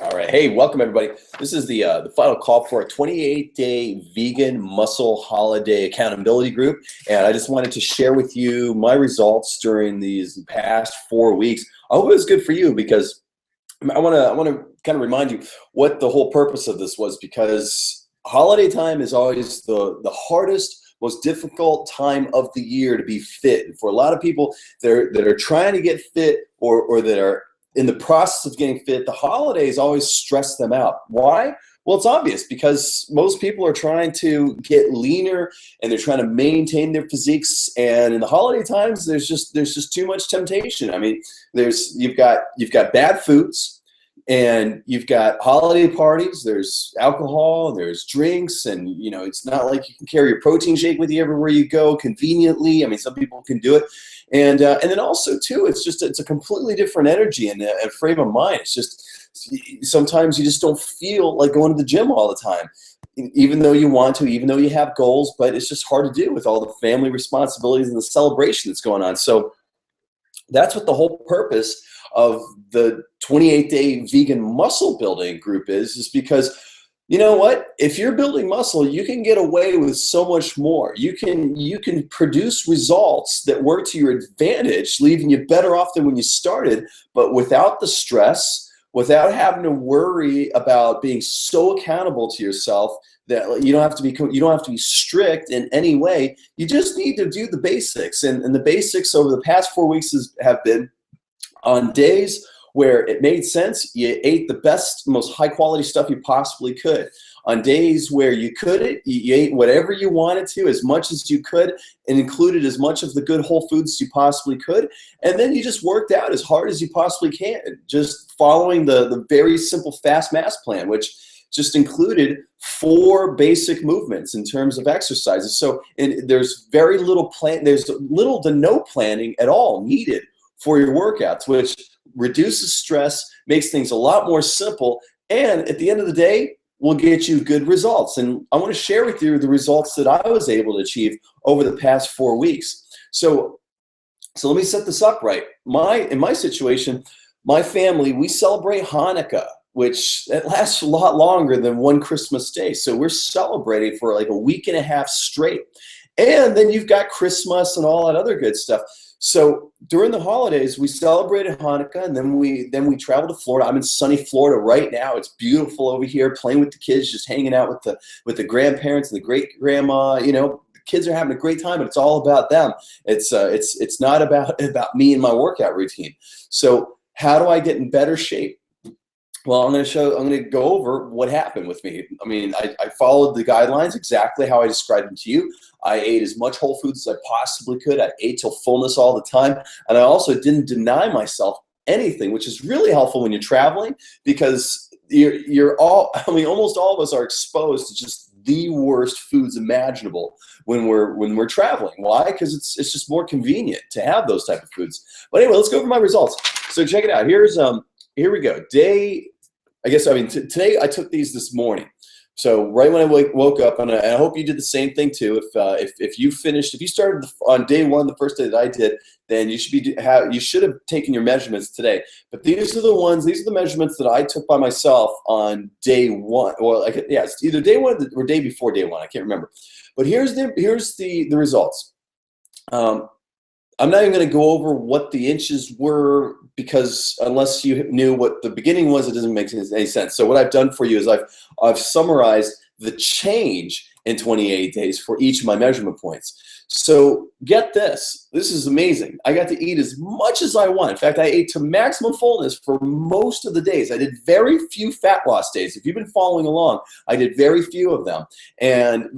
All right. Hey, welcome everybody. This is the final call for a 28-day vegan muscle holiday accountability group, and I just wanted to share with you my results during these past 4 weeks. I hope it was good for you because I want to kind of remind you what the whole purpose of this was, because holiday time is always the hardest, most difficult time of the year to be fit. And for a lot of people that are trying to get fit or that are in the process of getting fit, the holidays always stress them out. Why? Well, it's obvious, because most people are trying to get leaner and they're trying to maintain their physiques. And in the holiday times, there's just too much temptation. I mean, you've got bad foods, and you've got holiday parties. There's alcohol, there's drinks, and it's not like you can carry a protein shake with you everywhere you go conveniently. I mean, some people can do it. And then also too, it's a completely different energy and a frame of mind. It's just sometimes you just don't feel like going to the gym all the time, even though you want to, even though you have goals, but it's just hard to do with all the family responsibilities and the celebration that's going on. So that's what the whole purpose of the 28-day vegan muscle building group is because you know what? If you're building muscle, you can get away with so much more. You can produce results that work to your advantage, leaving you better off than when you started, but without the stress, without having to worry about being so accountable to yourself that you don't have to be strict in any way. You just need to do the basics, and the basics over the past 4 weeks have been on days where it made sense, you ate the best, most high quality stuff you possibly could. On days where you couldn't, you ate whatever you wanted to, as much as you could, and included as much of the good whole foods as you possibly could. And then you just worked out as hard as you possibly can, just following the very simple fast mass plan, which just included 4 basic movements in terms of exercises. So there's there's little to no planning at all needed for your workouts, which reduces stress, makes things a lot more simple, and at the end of the day, will get you good results. And I want to share with you the results that I was able to achieve over the past 4 weeks. So let me set this up right. In my situation, my family, we celebrate Hanukkah, which it lasts a lot longer than one Christmas day. So we're celebrating for like a week and a half straight. And then you've got Christmas and all that other good stuff. So during the holidays, we celebrated Hanukkah, and then we traveled to Florida. I'm in sunny Florida right now. It's beautiful over here, playing with the kids, just hanging out with the grandparents and the great grandma. The kids are having a great time, but it's all about them. It's not about me and my workout routine. So how do I get in better shape? Well, I'm going to go over what happened with me. I mean, I followed the guidelines exactly how I described them to you. I ate as much whole foods as I possibly could. I ate till fullness all the time. And I also didn't deny myself anything, which is really helpful when you're traveling, because almost all of us are exposed to just the worst foods imaginable when we're traveling. Why? Because it's just more convenient to have those type of foods. But anyway, let's go over my results. So check it out. Here we go. Today I took these this morning. So right when I woke up, and I hope you did the same thing too. If you started on day one, the first day that I did, then you should have taken your measurements today. But these are the measurements that I took by myself on day one, it's either day one or day before day one. I can't remember. But here's the results. I'm not even going to go over what the inches were, because unless you knew what the beginning was, it doesn't make any sense. So what I've done for you is I've summarized the change in 28 days for each of my measurement points. So get this. This is amazing. I got to eat as much as I want. In fact, I ate to maximum fullness for most of the days. I did very few fat loss days. If you've been following along, I did very few of them. And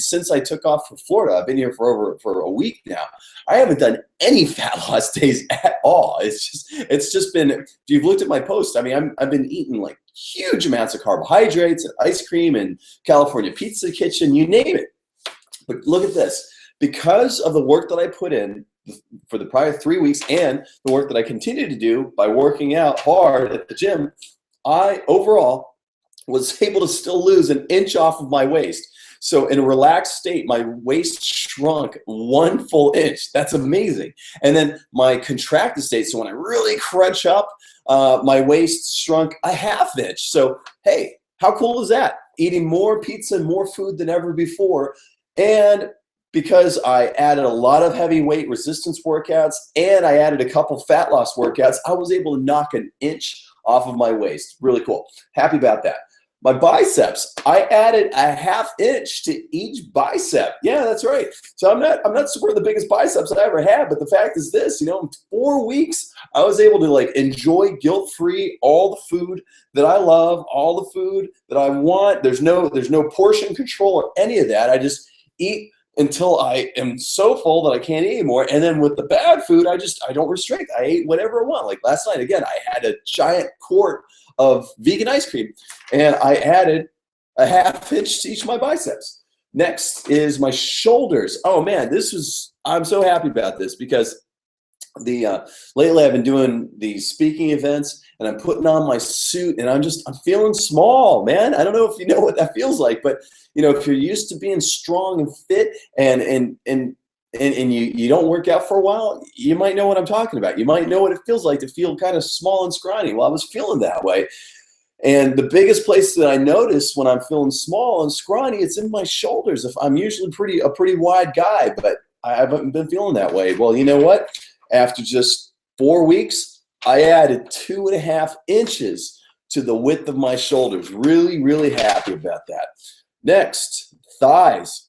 since I took off for Florida, I've been here for a week now. I haven't done any fat loss days at all. It's just been, if you've looked at my posts, I mean, I've been eating like huge amounts of carbohydrates and ice cream and California Pizza Kitchen, you name it. But look at this. Because of the work that I put in for the prior 3 weeks and the work that I continue to do by working out hard at the gym, I overall was able to still lose an inch off of my waist. So in a relaxed state, my waist shrunk 1 full inch. That's amazing. And then my contracted state, so when I really crunch up, my waist shrunk a 1/2 inch. So hey, how cool is that? Eating more pizza and more food than ever before. And because I added a lot of heavy weight resistance workouts and I added a couple fat loss workouts, I was able to knock an inch off of my waist. Really cool. Happy about that. My biceps, I added a 1/2 inch to each bicep. Yeah, that's right. So I'm not super the biggest biceps I ever had, but the fact is this, in 4 weeks, I was able to like enjoy guilt-free all the food that I love, all the food that I want. There's no portion control or any of that. I just eat until I am so full that I can't eat anymore. And then with the bad food, I don't restrict. I ate whatever I want. Like last night, again, I had a giant quart of vegan ice cream and I added a 1/2 inch to each of my biceps. Next is my shoulders. Oh man, I'm so happy about this because lately I've been doing these speaking events and I'm putting on my suit and I'm feeling small, man. I don't know if you know what that feels like, but if you're used to being strong and fit and you don't work out for a while, you might know what I'm talking about. You might know what it feels like to feel kind of small and scrawny. Well, I was feeling that way. And the biggest place that I notice when I'm feeling small and scrawny, it's in my shoulders. If I'm usually a pretty wide guy, but I haven't been feeling that way. Well, you know what? After just 4 weeks, I added 2.5 inches to the width of my shoulders. Really, really happy about that. Next, thighs.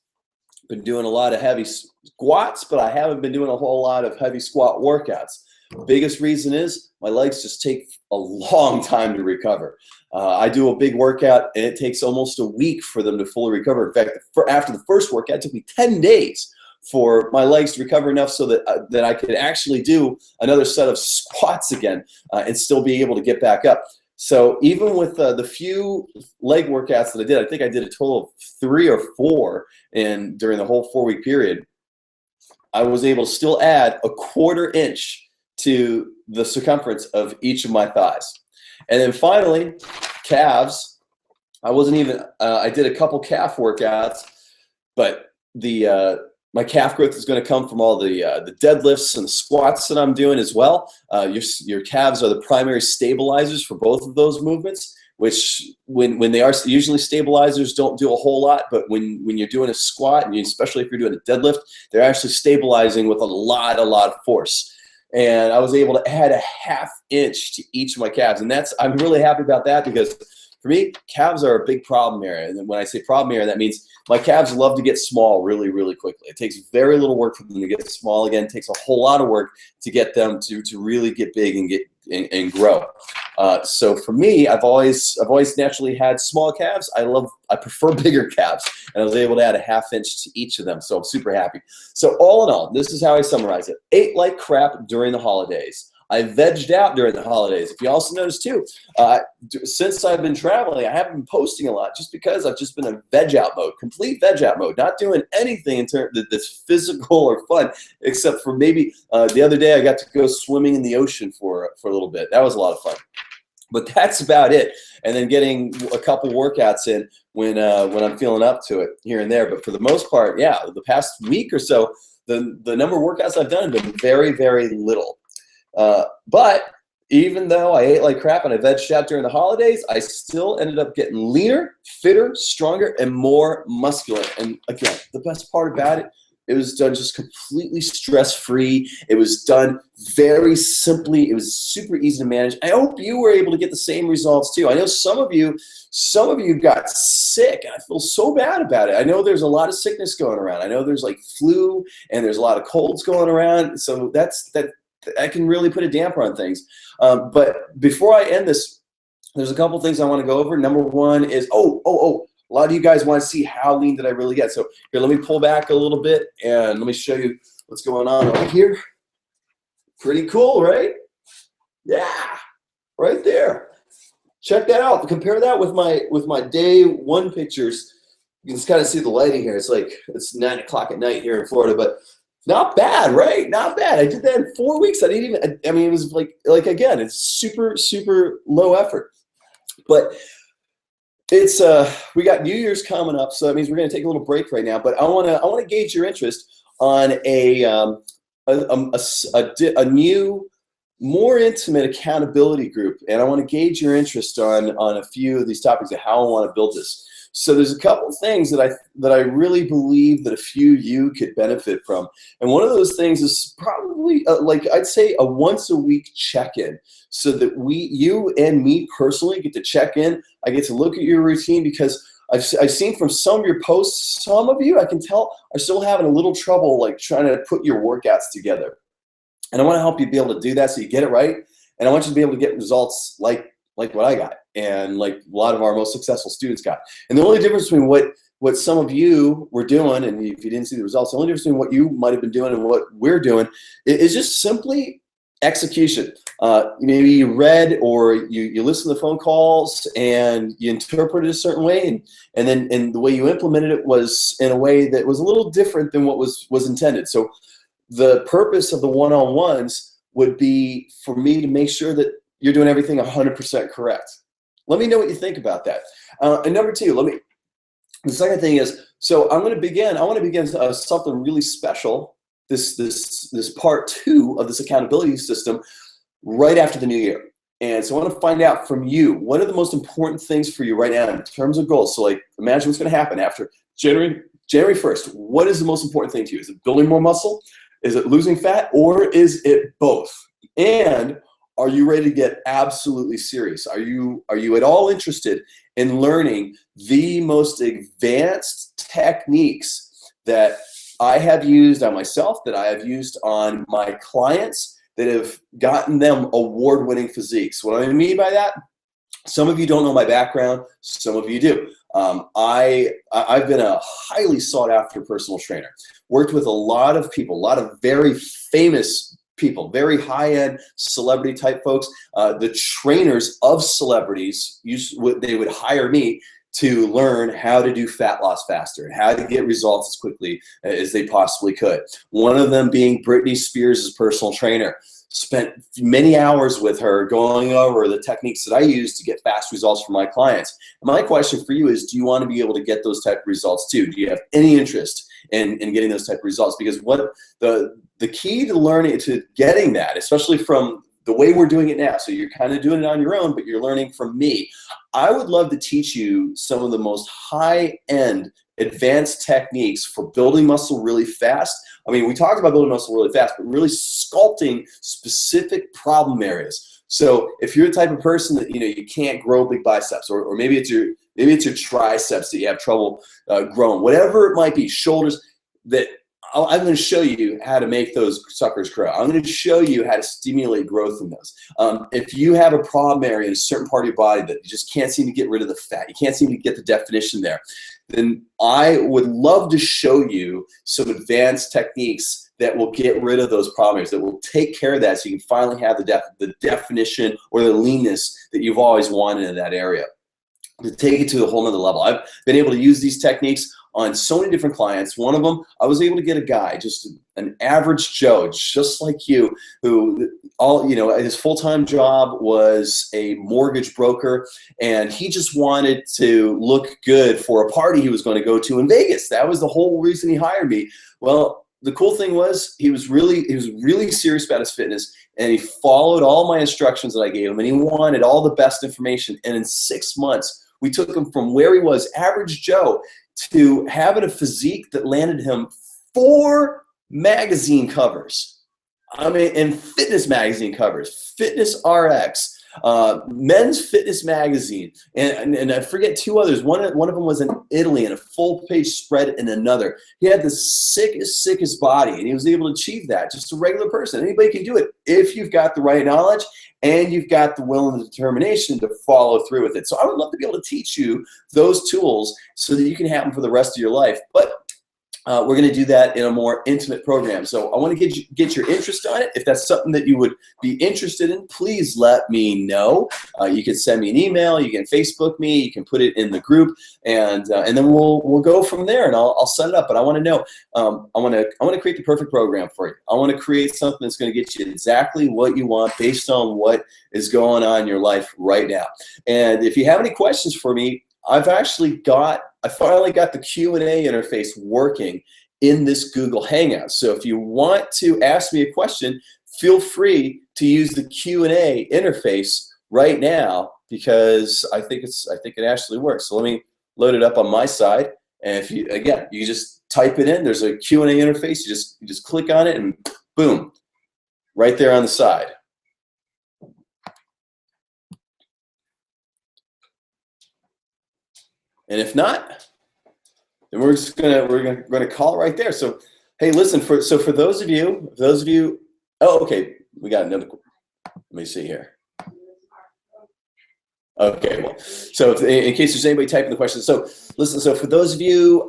Been doing a lot of heavy squats, but I haven't been doing a whole lot of heavy squat workouts. Biggest reason is my legs just take a long time to recover. I do a big workout and it takes almost a week for them to fully recover. In fact, after the first workout, it took me 10 days for my legs to recover enough so that I could actually do another set of squats again and still be able to get back up. So even with the few leg workouts that I did, I think I did a total of 3 or 4 during the whole 4-week period, I was able to still add a 1/4 inch to the circumference of each of my thighs. And then finally, calves. I did a couple calf workouts, but my calf growth is going to come from all the deadlifts and the squats that I'm doing as well. Your calves are the primary stabilizers for both of those movements, which when they are usually stabilizers don't do a whole lot, but when you're doing a squat, and especially if you're doing a deadlift, they're actually stabilizing with a lot of force. And I was able to add a 1/2 inch to each of my calves. And I'm really happy about that because for me, calves are a big problem area. And when I say problem area, that means my calves love to get small really, really quickly. It takes very little work for them to get small again. It takes a whole lot of work to get them to really get big and grow. So for me, I've always naturally had small calves. I prefer bigger calves, and I was able to add a 1/2 inch to each of them. So I'm super happy. So all in all, this is how I summarize it. Ate like crap during the holidays. I vegged out during the holidays. If you also notice too, since I've been traveling, I haven't been posting a lot just because I've just been in veg out mode, complete veg out mode, not doing anything in terms that's physical or fun, except for maybe the other day I got to go swimming in the ocean for a little bit. That was a lot of fun. But that's about it. And then getting a couple workouts in when I'm feeling up to it here and there. But for the most part, yeah, the past week or so, the number of workouts I've done have been very, very little. But even though I ate like crap and I vegged out during the holidays, I still ended up getting leaner, fitter, stronger, and more muscular. And again, the best part about it, it was done just completely stress-free. It was done very simply. It was super easy to manage. I hope you were able to get the same results too. I know some of you got sick, and I feel so bad about it. I know there's a lot of sickness going around. I know there's like flu, and there's a lot of colds going around. So that can really put a damper on things. But before I end this, there's a couple things I want to go over. Number one is, a lot of you guys want to see how lean did I really get. So here, let me pull back a little bit and let me show you what's going on over here. Pretty cool, right? Yeah, right there. Check that out. Compare that with my day one pictures. You can just kind of see the lighting here. It's 9 o'clock at night here in Florida, but not bad, right? Not bad. I did that in 4 weeks. It was like again, it's super, super low effort. But It's we got New Year's coming up, so that means we're going to take a little break right now. But I want to gauge your interest on a new, more intimate accountability group, and I want to gauge your interest on a few of these topics of how I want to build this. So there's a couple things that I really believe that a few of you could benefit from, and one of those things is probably like I'd say a once a week check-in, so that you and me personally get to check in. I get to look at your routine because I've seen from some of your posts, some of you I can tell are still having a little trouble like trying to put your workouts together. And I want to help you be able to do that so you get it right. And I want you to be able to get results like what I got and like a lot of our most successful students got. And the only difference between what some of you were doing, and if you didn't see the results, the only difference between what you might have been doing and what we're doing is just simply execution. Maybe you read or you listen to the phone calls and you interpreted a certain way, and then the way you implemented it was in a way that was a little different than what was intended. So the purpose of the one-on-ones would be for me to make sure that you're doing everything 100% correct. Let me know what you think about that. And number two, the second thing is, so I want to begin something really special, this part two of this accountability system right after the new year. And so I want to find out from you, what are the most important things for you right now in terms of goals? So like, imagine what's going to happen after January 1st. What is the most important thing to you? Is it building more muscle? Is it losing fat? Or is it both? And are you ready to get absolutely serious? Are you at all interested in learning the most advanced techniques that I have used on myself, that I have used on my clients, that have gotten them award-winning physiques? What I mean by that, some of you don't know my background, some of you do. I've been a highly sought-after personal trainer. Worked with a lot of people, a lot of very famous people, very high-end celebrity type folks. The trainers of celebrities, they would hire me to learn how to do fat loss faster and how to get results as quickly as they possibly could. One of them being Britney Spears' personal trainer. Spent many hours with her going over the techniques that I use to get fast results for my clients. And my question for you is, do you want to be able to get those type of results too? Do you have any interest in getting those type of results? Because what the key to learning, to getting that, especially from the way we're doing it now, so you're kind of doing it on your own, but you're learning from me. I would love to teach you some of the most high-end advanced techniques for building muscle really fast. I mean, we talked about building muscle really fast, but really sculpting specific problem areas. So if you're the type of person that you can't grow big biceps, or maybe it's your triceps that you have trouble growing, whatever it might be, shoulders, that I'm going to show you how to make those suckers grow. I'm going to show you how to stimulate growth in those. If you have a problem area in a certain part of your body that you just can't seem to get rid of the fat, you can't seem to get the definition there, then I would love to show you some advanced techniques that will get rid of those problem areas, that will take care of that so you can finally have the definition or the leanness that you've always wanted in that area. To take it to a whole nother level. I've been able to use these techniques on so many different clients. One of them, I was able to get a guy, just an average Joe, just like you, who his full-time job was a mortgage broker, and he just wanted to look good for a party he was going to go to in Vegas. That was the whole reason he hired me. Well, the cool thing was he was really serious about his fitness, and he followed all my instructions that I gave him, and he wanted all the best information. And in 6 months, we took him from where he was, average Joe, to having a physique that landed him 4 magazine covers. I mean, and fitness magazine covers, Fitness RX, Men's Fitness Magazine, and I forget 2 others. One of them was in Italy, and a full-page spread in another. He had the sickest body, and he was able to achieve that. Just a regular person. Anybody can do it if you've got the right knowledge and you've got the will and the determination to follow through with it. So I would love to be able to teach you those tools so that you can have them for the rest of your life. But we're going to do that in a more intimate program. So I want to get your interest on it. If that's something that you would be interested in, please let me know. You can send me an email. You can Facebook me. You can put it in the group, and then we'll go from there. And I'll set it up. But I want to know. I want to create the perfect program for you. I want to create something that's going to get you exactly what you want based on what is going on in your life right now. And if you have any questions for me, I finally got the Q&A interface working in this Google Hangout. So if you want to ask me a question, feel free to use the Q&A interface right now, because I think it actually works. So let me load it up on my side. And if you, again, you just type it in, there's a Q&A interface, you just click on it and boom, right there on the side. And if not, then we're gonna call it right there. So hey, listen, for those of you, oh, okay, we got another. Let me see here. Okay, well, so in case there's anybody typing the question, so listen, so for those of you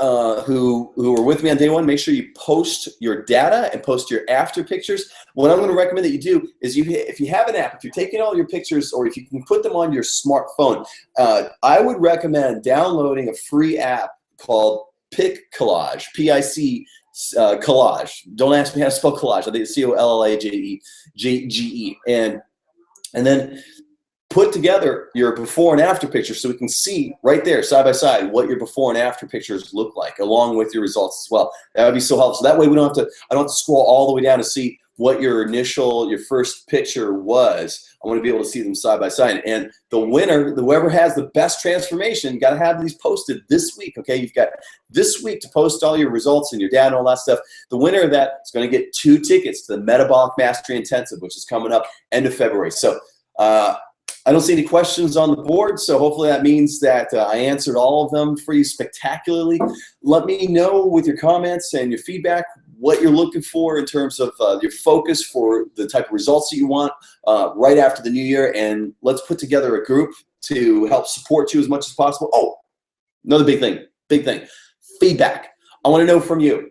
who were with me on day one, make sure you post your data and post your after pictures. What I'm going to recommend that you do is if you have an app, if you're taking all your pictures, or if you can put them on your smartphone, I would recommend downloading a free app called Pic Collage, P-I-C Collage. Don't ask me how to spell collage. I think it's C-O-L-L-A-G-E, and then put together your before and after pictures so we can see right there side by side what your before and after pictures look like, along with your results as well. That would be so helpful. So that way I don't have to scroll all the way down to see what your first picture was. I want to be able to see them side by side. And the winner, whoever has the best transformation, got to have these posted this week, okay? You've got this week to post all your results and your data and all that stuff. The winner of that is going to get 2 tickets to the Metabolic Mastery Intensive, which is coming up end of February. So I don't see any questions on the board, so hopefully that means that I answered all of them for you spectacularly. Let me know with your comments and your feedback what you're looking for in terms of your focus for the type of results that you want right after the new year, and let's put together a group to help support you as much as possible. Oh, another big thing, feedback. I want to know from you,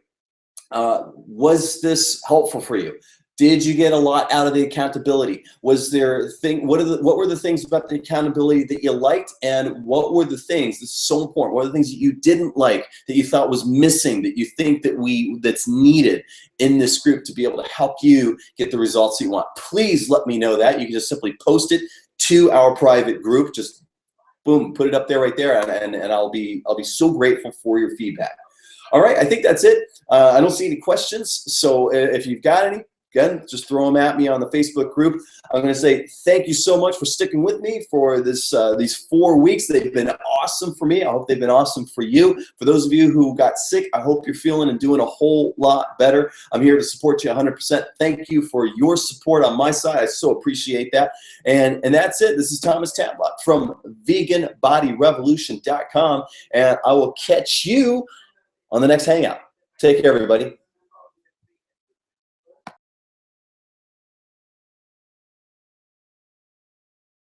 was this helpful for you? Did you get a lot out of the accountability? Was there what were the things about the accountability that you liked, and what were the things, this is so important, what are the things that you didn't like, that you thought was missing, that you think that's needed in this group to be able to help you get the results you want? Please let me know that. You can just simply post it to our private group. Just boom, put it up there right there, and I'll be so grateful for your feedback. All right, I think that's it. I don't see any questions, so if you've got any, again, just throw them at me on the Facebook group. I'm going to say thank you so much for sticking with me for this these 4 weeks. They've been awesome for me. I hope they've been awesome for you. For those of you who got sick, I hope you're feeling and doing a whole lot better. I'm here to support you 100%. Thank you for your support on my side. I so appreciate that. And that's it. This is Thomas Tablott from VeganBodyRevolution.com, and I will catch you on the next Hangout. Take care, everybody.